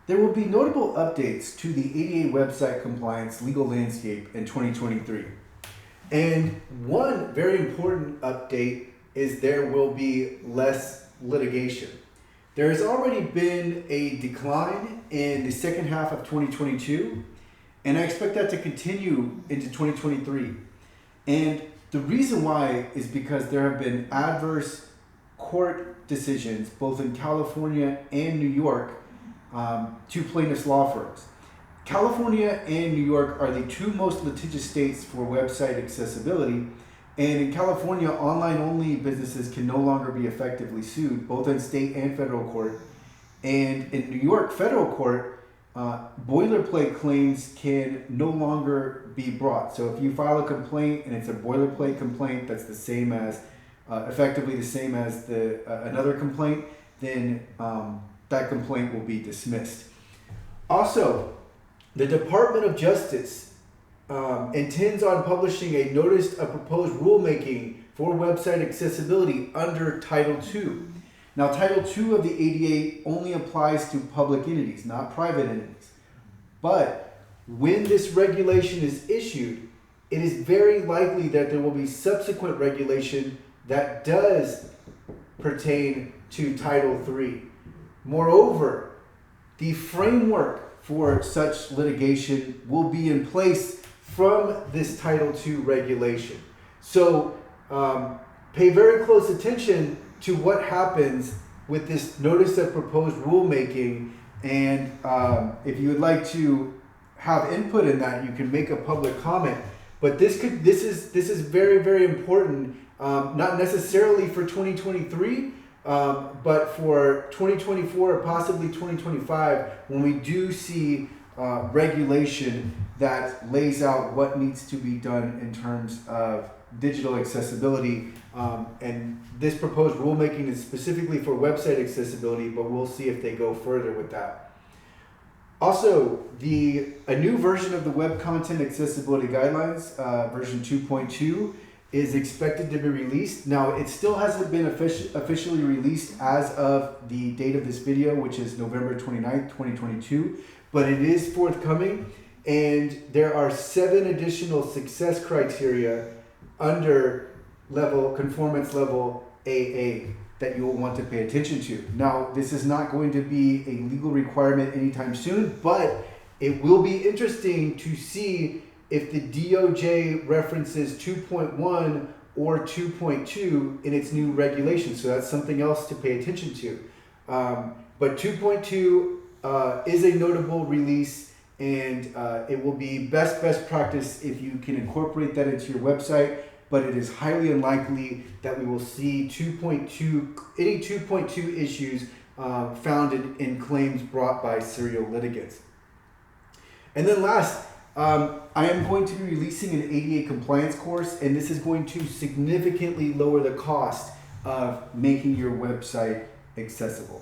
There will be notable updates to the ADA website compliance legal landscape in 2023. And one very important update is there will be less litigation. There has already been a decline in the second half of 2022, and I expect that to continue into 2023. And the reason why is because there have been adverse court decisions, both in California and New York, to plaintiffs' law firms. California and New York are the two most litigious states for website accessibility. And in California, online-only businesses can no longer be effectively sued, both in state and federal court. And in New York federal court, boilerplate claims can no longer be brought. So if you file a complaint and it's a boilerplate complaint that's the same as, effectively the same as another complaint, then that complaint will be dismissed. Also, the Department of Justice intends on publishing a notice of proposed rulemaking for website accessibility under Title II. Now, Title II of the ADA only applies to public entities, not private entities. But when this regulation is issued, it is very likely that there will be subsequent regulation that does pertain to Title III. Moreover, the framework for such litigation will be in place from this Title II regulation. So pay very close attention to what happens with this notice of proposed rulemaking, and if you would like to have input in that, you can make a public comment. But this is very, very important, not necessarily for 2023, but for 2024 or possibly 2025, when we do see regulation that lays out what needs to be done in terms of digital accessibility. And this proposed rulemaking is specifically for website accessibility, but we'll see if they go further with that. Also, a new version of the Web Content Accessibility Guidelines, version 2.2, is expected to be released. Now, it still hasn't been officially released as of the date of this video, which is November 29th, 2022, but it is forthcoming, and there are 7 additional success criteria under conformance level AA that you will want to pay attention to. Now, this is not going to be a legal requirement anytime soon, but it will be interesting to see if the DOJ references 2.1 or 2.2 in its new regulation. So that's something else to pay attention to. But 2.2 is a notable release, and it will be best practice if you can incorporate that into your website, but it is highly unlikely that we will see any 2.2 issues found in claims brought by serial litigants. And then last, I am going to be releasing an ADA compliance course, and this is going to significantly lower the cost of making your website accessible.